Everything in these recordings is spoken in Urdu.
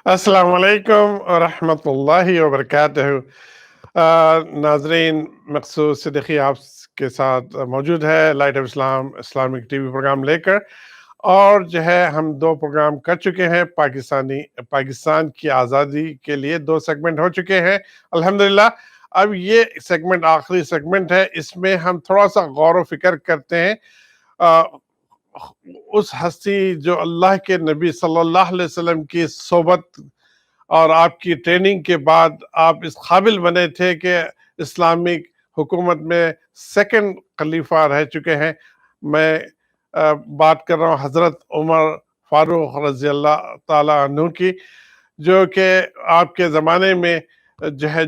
السلام علیکم ورحمۃ اللہ وبرکاتہ۔ ناظرین، مخصوص صدیقی آپ کے ساتھ موجود ہے light of Islam Islamic T V program لے کر، اور جو ہے ہم دو پروگرام کر چکے ہیں۔ پاکستان کی آزادی کے لیے دو سیگمنٹ ہو چکے ہیں الحمدللہ۔ اب یہ سیگمنٹ آخری سیگمنٹ ہے، اس میں ہم تھوڑا سا غور و فکر کرتے ہیں اس ہستی جو اللہ کے نبی صلی اللہ علیہ وسلم کی صحبت اور آپ کی ٹریننگ کے بعد آپ اس قابل بنے تھے کہ اسلامک حکومت میں سیکنڈ خلیفہ رہ چکے ہیں۔ میں بات کر رہا ہوں حضرت عمر فاروق رضی اللہ تعالیٰ عنہ کی، جو کہ آپ کے زمانے میں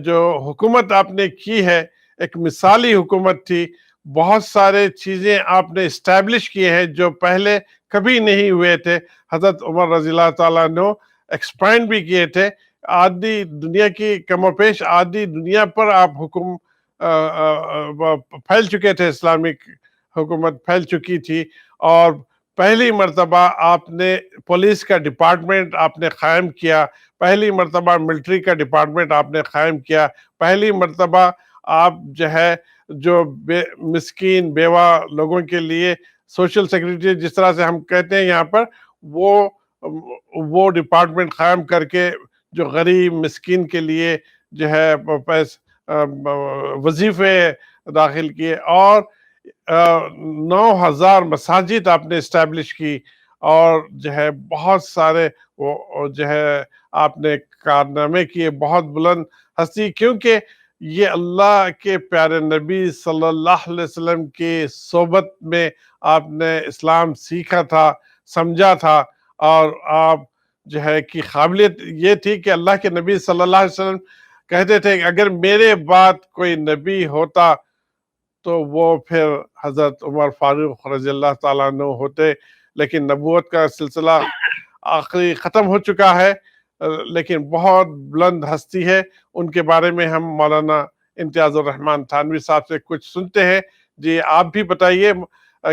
جو حکومت آپ نے کی ہے ایک مثالی حکومت تھی۔ بہت سارے چیزیں آپ نے اسٹیبلش کیے ہیں جو پہلے کبھی نہیں ہوئے تھے۔ حضرت عمر رضی اللہ تعالیٰ عنہ ایکسپینڈ بھی کیے تھے۔ آدھی دنیا کی کم و بیش آدھی دنیا پر آپ حکم پھیل چکے تھے، اسلامک حکومت پھیل چکی تھی، اور پہلی مرتبہ آپ نے پولیس کا ڈپارٹمنٹ آپ نے قائم کیا، پہلی مرتبہ ملٹری کا ڈپارٹمنٹ آپ نے قائم کیا، پہلی مرتبہ آپ جو مسکین بیوہ لوگوں کے لیے سوشل سیکورٹی جس طرح سے ہم کہتے ہیں یہاں پر، وہ ڈپارٹمنٹ قائم کر کے جو غریب مسکین کے لیے وظیفے داخل کیے، اور 9,000 مساجد آپ نے اسٹیبلش کی، اور بہت سارے آپ نے کارنامے کیے، بہت بلند ہستی، کیونکہ یہ اللہ کے پیارے نبی صلی اللہ علیہ وسلم کی صحبت میں آپ نے اسلام سیکھا تھا، سمجھا تھا، اور آپ کی قابلیت یہ تھی کہ اللہ کے نبی صلی اللہ علیہ وسلم کہتے تھے کہ اگر میرے بعد کوئی نبی ہوتا تو وہ پھر حضرت عمر فاروق رضی اللہ تعالیٰ عنہ ہوتے، لیکن نبوت کا سلسلہ آخری ختم ہو چکا ہے، لیکن بہت بلند ہستی ہے۔ ان کے بارے میں ہم مولانا امتیاز الرحمن تھانوی صاحب سے کچھ سنتے ہیں۔ جی آپ بھی بتائیے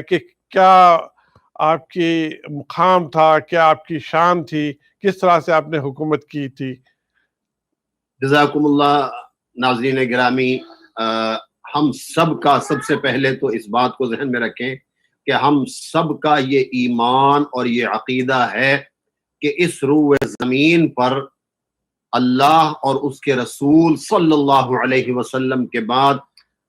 کہ کیا آپ کی مقام تھا، کیا آپ کی شان تھی، کس طرح سے آپ نے حکومت کی تھی؟ جزاکم اللہ۔ ناظرین گرامی، ہم سب کا سب سے پہلے تو اس بات کو ذہن میں رکھیں کہ ہم سب کا یہ ایمان اور یہ عقیدہ ہے کہ اس روئے زمین پر اللہ اور اس کے رسول صلی اللہ علیہ وسلم کے بعد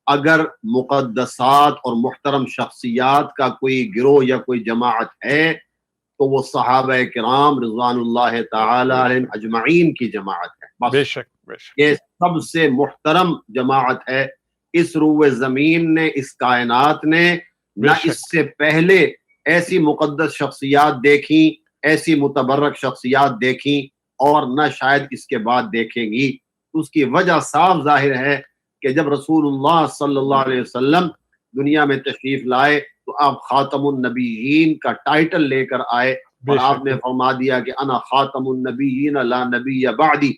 اگر مقدسات اور محترم شخصیات کا کوئی گروہ یا کوئی جماعت ہے تو وہ صحابہ کرام رضوان اللہ تعالی علیہم اجمعین کی جماعت ہے۔ بس بے شک بے شک یہ سب سے محترم جماعت ہے۔ اس روئے زمین نے، اس کائنات نے نہ اس سے پہلے ایسی مقدس شخصیات دیکھی، ایسی متبرک شخصیات دیکھی، اور نہ شاید اس کے بعد دیکھیں گی۔ اس کی وجہ صاف ظاہر ہے کہ جب رسول اللہ صلی اللہ علیہ وسلم دنیا میں تشریف لائے تو آپ خاتم النبیین کا ٹائٹل لے کر آئے، اور آپ نے فرما دیا کہ انا خاتم النبیین لا نبی بعدی،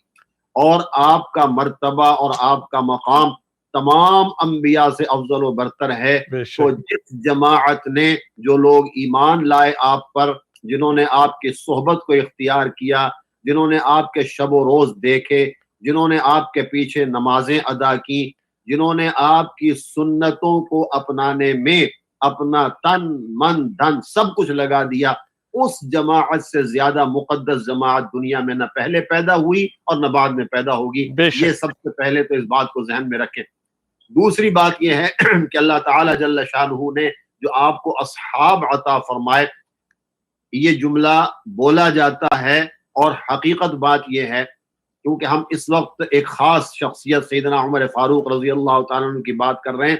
اور آپ کا مرتبہ اور آپ کا مقام تمام انبیاء سے افضل و برتر ہے۔ تو جس جماعت نے، جو لوگ ایمان لائے آپ پر، جنہوں نے آپ کی صحبت کو اختیار کیا، جنہوں نے آپ کے شب و روز دیکھے، جنہوں نے آپ کے پیچھے نمازیں ادا کی، جنہوں نے آپ کی سنتوں کو اپنانے میں اپنا تن من دھن سب کچھ لگا دیا، اس جماعت سے زیادہ مقدس جماعت دنیا میں نہ پہلے پیدا ہوئی اور نہ بعد میں پیدا ہوگی۔ یہ سب سے پہلے تو اس بات کو ذہن میں رکھیں۔ دوسری بات یہ ہے کہ اللہ تعالی جل شانہ نے جو آپ کو اصحاب عطا فرمائے، یہ جملہ بولا جاتا ہے، اور حقیقت بات یہ ہے کیونکہ ہم اس وقت ایک خاص شخصیت سیدنا عمر فاروق رضی اللہ تعالیٰ عنہ کی بات کر رہے ہیں،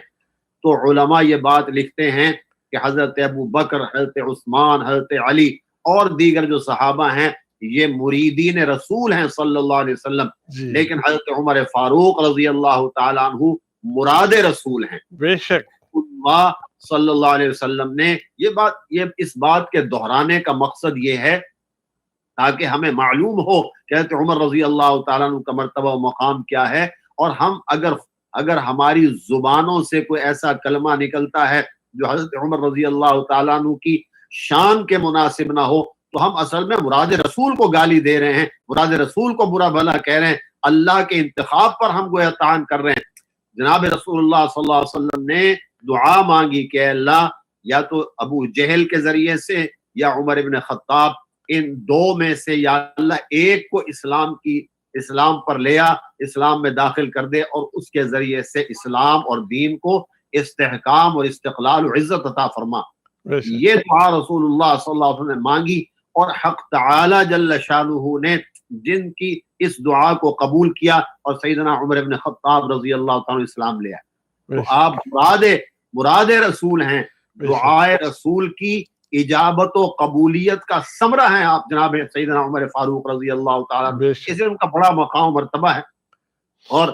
تو علماء یہ بات لکھتے ہیں کہ حضرت ابو بکر، حضرت عثمان، حضرت علی اور دیگر جو صحابہ ہیں یہ مریدین رسول ہیں صلی اللہ علیہ وسلم، لیکن حضرت عمر فاروق رضی اللہ تعالیٰ عنہ مراد رسول ہیں۔ بے شک اللہ صلی اللہ علیہ وسلم نے یہ اس بات کے دہرانے کا مقصد یہ ہے تاکہ ہمیں معلوم ہو کہ حضرت عمر رضی اللہ تعالیٰ عنہ کا مرتبہ و مقام کیا ہے، اور ہم اگر ہماری زبانوں سے کوئی ایسا کلمہ نکلتا ہے جو حضرت عمر رضی اللہ تعالیٰ عنہ کی شان کے مناسب نہ ہو تو ہم اصل میں مراد رسول کو گالی دے رہے ہیں, مراد رسول کو برا بھلا کہہ رہے ہیں, اللہ کے انتخاب پر ہم گویا طعن کر رہے ہیں. جناب رسول اللہ صلی اللہ علیہ وسلم نے دعا مانگی کہ اللہ یا تو ابو جہل کے ذریعے سے یا عمر ابن خطاب, ان دو میں سے یا اللہ ایک کو اسلام پر لے آ, اسلام میں داخل کر دے, اور اس کے ذریعے سے اسلام اور دین کو استحکام اور استقلال و عزت عطا فرما. یہ دعا رسول اللہ صلی اللہ علیہ وسلم نے مانگی, اور حق تعالی جل شانہ نے جن کی اس دعا کو قبول کیا اور سیدنا عمر ابن خطاب رضی اللہ تعالیٰ اسلام لے آئے. تو آپ مراد رسول ہیں, دعائے رسول کی اجابت و قبولیت کا ثمرہ ہیں آپ جناب سیدنا عمر فاروق رضی اللہ تعالیٰ, اس لیے ان کا بڑا مقام مرتبہ ہے. اور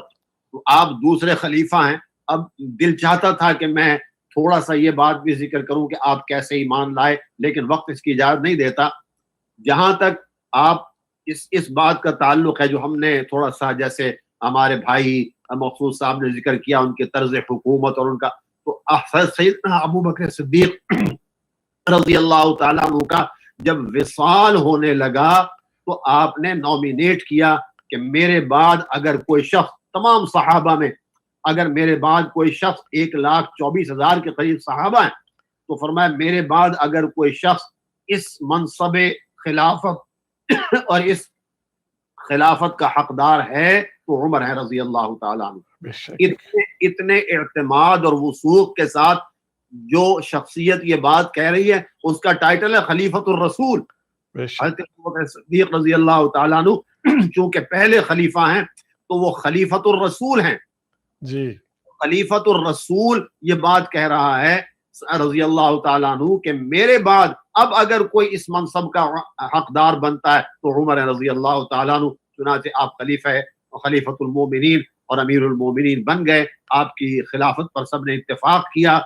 آپ دوسرے خلیفہ ہیں. اب دل چاہتا تھا کہ میں تھوڑا سا یہ بات بھی ذکر کروں کہ آپ کیسے ایمان لائے, لیکن وقت اس کی اجازت نہیں دیتا. جہاں تک آپ اس بات کا تعلق ہے جو ہم نے تھوڑا سا جیسے ہمارے بھائی مخصوص صاحب نے ذکر کیا ان کے طرز حکومت اور ان کا, تو سیدنا ابو بکر صدیق رضی اللہ تعالیٰ عنہ کا جب وصال ہونے لگا تو آپ نے نومینیٹ کیا کہ میرے بعد اگر کوئی شخص, تمام صحابہ میں اگر میرے بعد کوئی شخص 1,24,000 کے قریب صحابہ ہیں, تو فرمایا میرے بعد اگر کوئی شخص اس منصب خلافت اور اس خلافت کا حقدار ہے تو عمر ہے رضی اللہ تعالیٰ عنہ. اتنے اعتماد اور وثوق کے ساتھ جو شخصیت یہ بات کہہ رہی ہے اس کا ٹائٹل ہے خلیفۃ الرسول. حضرت ابوبکر صدیق رضی اللہ تعالیٰ عنہ چونکہ پہلے خلیفہ ہیں تو وہ خلیفۃ الرسول ہیں جی. خلیفۃ الرسول یہ بات کہہ رہا ہے رضی اللہ تعالیٰ عنہ کہ میرے بعد اب اگر کوئی اس منصب کا حقدار بنتا ہے تو عمر رضی اللہ تعالیٰ عنہ. چنانچہ آپ خلیفہ ہے, خلیفۃ المومنین اور امیر المومنین بن گئے. آپ کی خلافت پر سب نے اتفاق کیا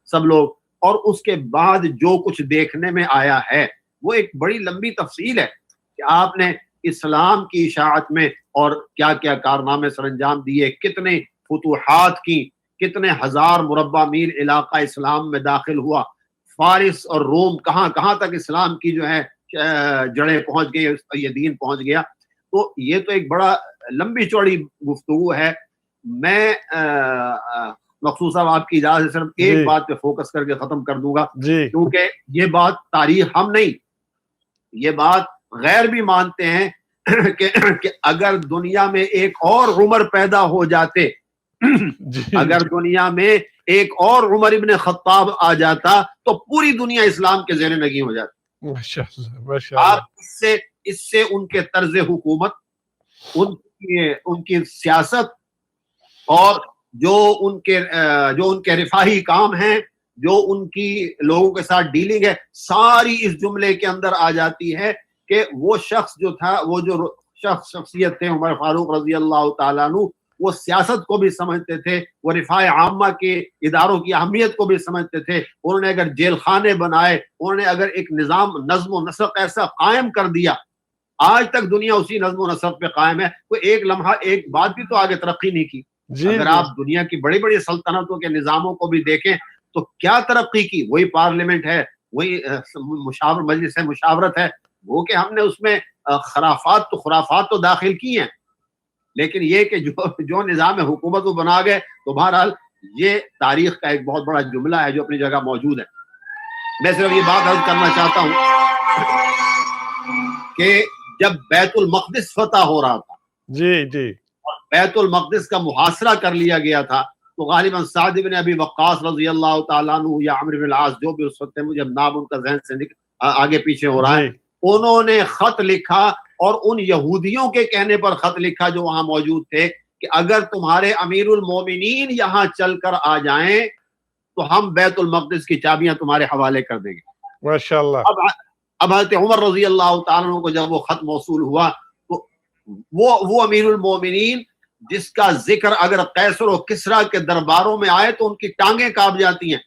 سب لوگ. اور اس کے بعد جو کچھ دیکھنے میں آیا ہے وہ ایک بڑی لمبی تفصیل ہے کہ آپ نے اسلام کی اشاعت میں اور کیا کیا کارنامے سر انجام دیے, کتنے فتوحات کی, کتنے ہزار مربع میل علاقہ اسلام میں داخل ہوا, فارس اور روم کہاں کہاں تک اسلام کی جو ہے جڑیں پہنچ گئی, یہ دین پہنچ گیا. تو یہ تو ایک بڑا لمبی چوڑی گفتگو ہے. میں مخصوص صاحب آپ کی اجازت سے صرف ایک بات پہ فوکس کر کے ختم کر دوں گا, کیونکہ یہ بات تاریخ ہم نہیں, یہ بات غیر بھی مانتے ہیں کہ اگر دنیا میں ایک اور عمر پیدا ہو جاتے, اگر دنیا میں ایک اور عمر ابن خطاب آ جاتا تو پوری دنیا اسلام کے زیر نگیں ہو جاتی. آپ اس سے ان کے طرز حکومت, ان کی سیاست اور جو ان کے رفاہی کام ہیں, جو ان کی لوگوں کے ساتھ ڈیلنگ ہے, ساری اس جملے کے اندر آ جاتی ہے کہ وہ شخص جو تھا, وہ جو شخصیت تھے عمر فاروق رضی اللہ تعالیٰ عنہ, وہ سیاست کو بھی سمجھتے تھے, وہ رفاع عامہ کے اداروں کی اہمیت کو بھی سمجھتے تھے. انہوں نے اگر جیل خانے بنائے, انہوں نے اگر ایک نظم و نسق ایسا قائم کر دیا, آج تک دنیا اسی نظم و نسق پہ قائم ہے. کوئی ایک لمحہ ایک بات بھی تو آگے ترقی نہیں کی. اگر آپ دنیا کی بڑی بڑی سلطنتوں کے نظاموں کو بھی دیکھیں تو کیا ترقی کی, وہی پارلیمنٹ ہے, وہی مجلس مشاورت ہے. وہ کہ ہم نے اس میں خرافات تو داخل کی ہیں, لیکن یہ کہ جو نظام حکومت وہ بنا گئے. تو بہرحال یہ تاریخ کا ایک بہت بڑا جملہ ہے جو اپنی جگہ موجود ہے. میں صرف یہ بات عرض کرنا چاہتا ہوں کہ جب بیت المقدس فتح ہو رہا تھا, جی, اور بیت المقدس کا محاصرہ کر لیا گیا تھا, تو غالباً سعد بن ابی وقاص رضی اللہ تعالیٰ عنہ یا عمرو بن العاص, جو بھی اس وقت مجھے نام ان کا ذہن سے آگے پیچھے ہو رہا ہے, انہوں نے خط لکھا اور ان یہودیوں کے کہنے پر خط لکھا جو وہاں موجود تھے کہ اگر تمہارے امیر المومنین یہاں چل کر آ جائیں تو ہم بیت المقدس کی چابیاں تمہارے حوالے کر دیں گے. ماشاءاللہ. اب حضرت عمر رضی اللہ تعالیٰ عنہ کو جب وہ خط موصول ہوا تو وہ امیر المومنین جس کا ذکر اگر قیصر و کسریٰ کے درباروں میں آئے تو ان کی ٹانگیں کانپ جاتی ہیں,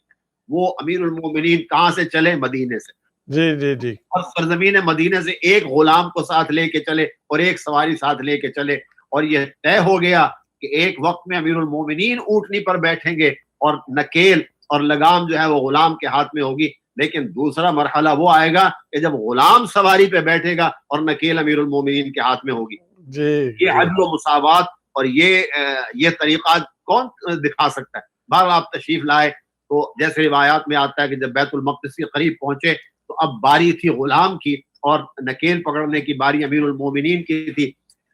وہ امیر المومنین کہاں سے چلے؟ مدینے سے. جی. اور سرزمین مدینے سے ایک غلام کو ساتھ لے کے چلے اور ایک سواری ساتھ لے کے چلے, اور یہ طے ہو گیا کہ ایک وقت میں امیر المومنین اونٹنی پر بیٹھیں گے اور نکیل اور لگام جو ہے وہ غلام کے ہاتھ میں ہوگی. لیکن دوسرا مرحلہ وہ آئے گا کہ جب غلام سواری پہ بیٹھے گا اور نکیل امیر المومنین کے ہاتھ میں ہوگی. جی یہ عدل و مساوات اور یہ طریقہ کون دکھا سکتا ہے؟ بہرحال آپ تشریف لائے تو جیسے روایات میں آتا ہے کہ جب بیت المقدس کے قریب پہنچے تو اب باری تھی غلام کی اور نکیل پکڑنے کی باری امیر المومنین کی تھی.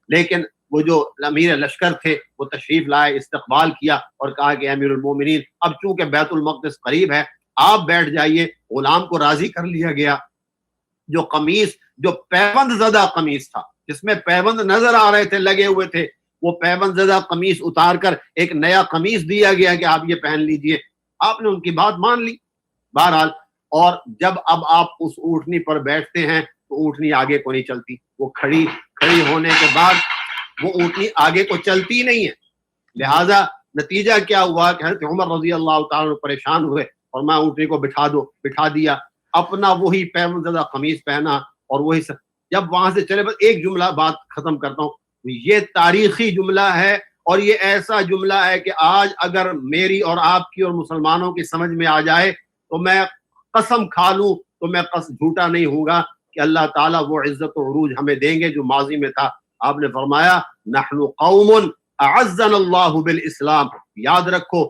لیکن وہ جو امیر لشکر تھے وہ تشریف لائے, استقبال کیا اور کہا کہ امیر المومنین اب چونکہ بیت المقدس قریب ہے آپ بیٹھ جائیے. غلام کو راضی کر لیا گیا. جو قمیص, جو پیوند زدہ قمیص تھا جس میں پیوند نظر آ رہے تھے, لگے ہوئے تھے, وہ پیوند زدہ قمیص اتار کر ایک نیا قمیص دیا گیا کہ آپ یہ پہن لیجئے. آپ نے ان کی بات مان لی. بہرحال اور جب اب آپ اس اونٹنی پر بیٹھتے ہیں تو اونٹنی آگے کو نہیں چلتی. وہ کھڑی ہونے کے بعد وہ اونٹنی آگے کو چلتی نہیں ہے. لہذا نتیجہ کیا ہوا کہ حضرت عمر رضی اللہ تعالیٰ پریشان ہوئے اور میں اونٹنی کو بٹھا دیا, اپنا وہی پیوند زدہ قمیص پہنا اور وہی جب وہاں سے چلے. بس ایک جملہ بات ختم کرتا ہوں. یہ تاریخی جملہ ہے اور یہ ایسا جملہ ہے کہ آج اگر میری اور آپ کی اور مسلمانوں کی سمجھ میں آ جائے تو میں قسم کھا لوں تو میں جھوٹا نہیں ہوں گا کہ اللہ تعالیٰ وہ عزت و عروج ہمیں دیں گے جو ماضی میں تھا. آپ نے فرمایا نحن قوم اعزنا اللہ بالاسلام. یاد رکھو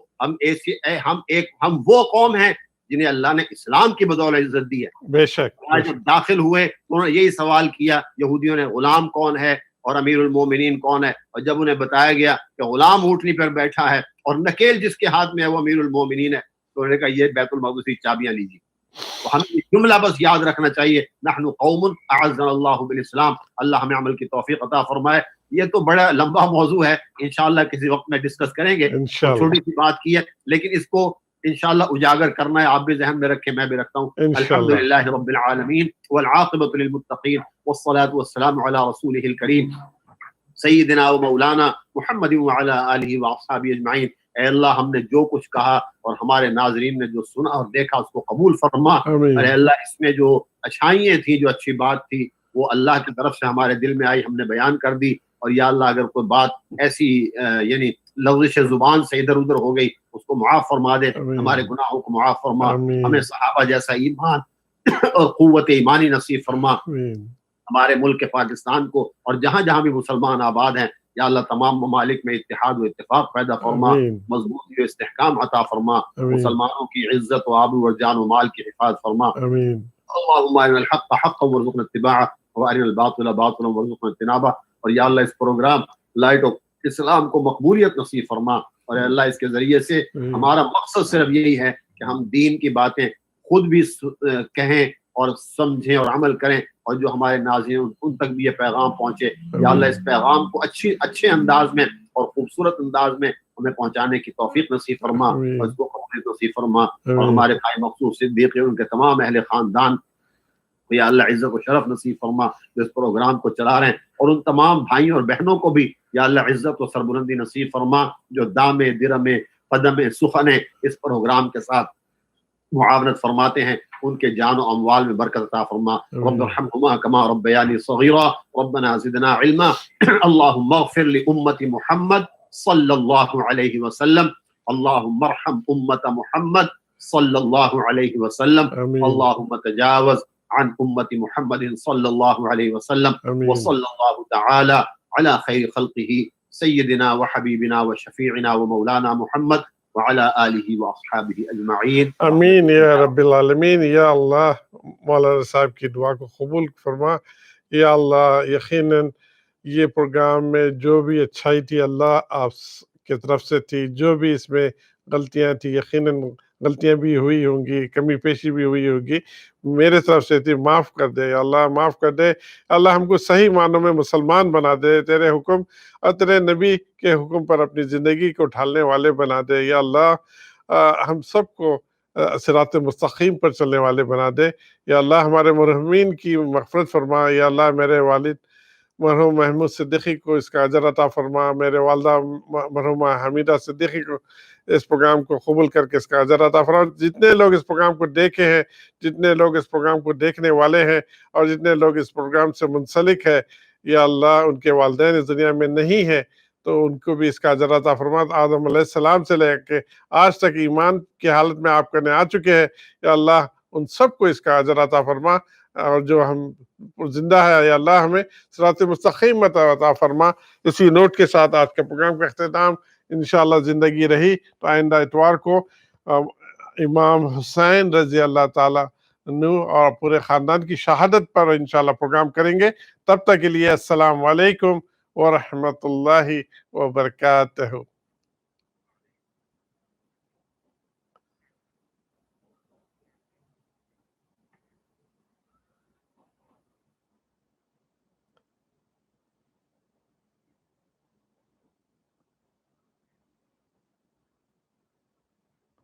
ہم وہ قوم ہیں جنہیں اللہ نے اسلام کی بدولت عزت دی ہے. بے شک. آج جب داخل ہوئے انہوں نے یہی سوال کیا یہودیوں نے, غلام کون ہے اور امیر المومنین کون ہے؟ اور جب انہیں بتایا گیا کہ غلام اونٹنی پر بیٹھا ہے اور نکیل جس کے ہاتھ میں ہے وہ امیر المومنین ہے, تو انہوں نے کہا یہ بیت المقدس کی چابیاں لیجیے. تو ہمیں یہ جملہ بس یاد رکھنا چاہیے, نحن قوم اعزنا اللہ بالاسلام. اللہ ہمیں عمل کی توفیق عطا فرمائے. یہ تو بڑا لمبا موضوع ہے, انشاءاللہ کسی وقت میں ڈسکس کریں گے. چھوٹی سی بات کی ہے لیکن اس کو انشاءاللہ اجاگر کرنا ہے. آپ بھی ذہن میں رکھیں, میں بھی رکھتا ہوں. الحمدللہ رب العالمین والعاقبۃ للمتقین والصلاۃ والسلام علی رسولہ الکریم سیدنا و مولانا محمد وعلی آلہ واصحابہ اجمعین. اے اللہ ہم نے جو کچھ کہا اور ہمارے ناظرین نے جو سنا اور دیکھا اس کو قبول فرما. اے اللہ اس میں جو اچھائیاں تھیں, جو اچھی بات تھی وہ اللہ کی طرف سے ہمارے دل میں آئی, ہم نے بیان کر دی. اور یا اللہ اگر کوئی بات ایسی یعنی لغزش زبان سے ادھر ادھر ہو گئی اس کو معاف فرما دے, ہمارے گناہوں کو معاف فرما, ہمیں صحابہ جیسا ایمان اور قوت ایمانی نصیب فرما. ہمارے ملک پاکستان کو اور جہاں جہاں بھی مسلمان آباد ہیں یا اللہ تمام ممالک میں اتحاد و اتفاق پیدا فرما, مضبوطی و استحکام عطا فرما, مسلمانوں کی عزت و آبرو و جان و مال کی حفاظت فرما. اللهم ارنا الحق حقا وارزقنا اتباعه وارنا الباطل باطلا وارزقنا اجتنابه. اور یا اللہ اس پروگرام لائٹ آف اسلام کو مقبولیت نصیب فرما. اور اللہ اس کے ذریعے سے ہمارا مقصد صرف یہی ہے کہ ہم دین کی باتیں خود بھی کہیں اور سمجھیں اور عمل کریں, اور جو ہمارے ناظرین ان تک بھی یہ پیغام پہنچے. یا اللہ اس پیغام کو اچھے انداز میں اور خوبصورت انداز میں ہمیں پہنچانے کی توفیق نصیب فرما اور اس کو قبولیت نصیب فرما. اور ہمارے بھائی مخصوص صدیق ان کے تمام اہل خاندان یا اللہ عزت و شرف نصیب فرما جو اس پروگرام کو چلا رہے ہیں, اور ان تمام بھائیوں اور بہنوں کو بھی یا اللہ عزت و سربلندی نصیب فرما جو دامے درمے قدمے سخنے اس پروگرام کے ساتھ معاونت فرماتے ہیں. ان کے جان و اموال میں برکت عطا فرما. رب ارحمهما كما ربياني صغيرا ربنا زدنا علما. اللهم اغفر لأمة محمد صلى الله عليه وسلم. اللهم ارحم أمة محمد صلى الله عليه وسلم. اللهم تجاوز عن أمة محمد صلى الله عليه وسلم. وصلى الله تعالى على خير خلقه سيدنا وحبيبنا وشفيعنا ومولانا محمد وعلى آلہ واصحابہ اجمعین. امین یا رب العالمین. یا اللہ مولانا صاحب کی دعا کو قبول فرما. یا اللہ یقیناً یہ پروگرام میں جو بھی اچھائی تھی اللہ آپ کی طرف سے تھی, جو بھی اس میں غلطیاں تھی یقیناً غلطیاں بھی ہوئی ہوں گی, کمی پیشی بھی ہوئی ہوگی, میرے طرف سے تھی, معاف کر دے یا اللہ, معاف کر دے. اللہ ہم کو صحیح معنوں میں مسلمان بنا دے, تیرے حکم اور تیرے نبی کے حکم پر اپنی زندگی کو ڈھالنے والے بنا دے. یا اللہ ہم سب کو صراط مستقیم پر چلنے والے بنا دے. یا اللہ ہمارے مرحومین کی مغفرت فرما. یا اللہ میرے والد مرحوم محمود صدیقی کو اس کا اجر عطا فرما. میرے والدہ مرحومہ حمیدہ صدیقی کو اس پروگرام کو قبول کر کے اس کا اجر عطا فرما. جتنے لوگ اس پروگرام کو دیکھے ہیں, جتنے لوگ اس پروگرام کو دیکھنے والے ہیں اور جتنے لوگ اس پروگرام سے منسلک ہے, یا اللہ ان کے والدین اس دنیا میں نہیں ہیں تو ان کو بھی اس کا اجر عطا فرما. آدم علیہ السلام سے لے کے آج تک ایمان کی حالت میں آپ کرنے آ چکے ہیں, یا اللہ ان سب کو اس کا اجر عطا فرما، اور جو ہم زندہ ہے یا اللہ ہمیں صراط مستقیم عطا فرما۔ اسی نوٹ کے ساتھ آج کے پروگرام کا اختتام، انشاءاللہ زندگی رہی تو آئندہ اتوار کو امام حسین رضی اللہ تعالیٰ عنہ اور پورے خاندان کی شہادت پر انشاءاللہ پروگرام کریں گے۔ تب تک کے لیے السلام علیکم ورحمۃ اللہ وبرکاتہ۔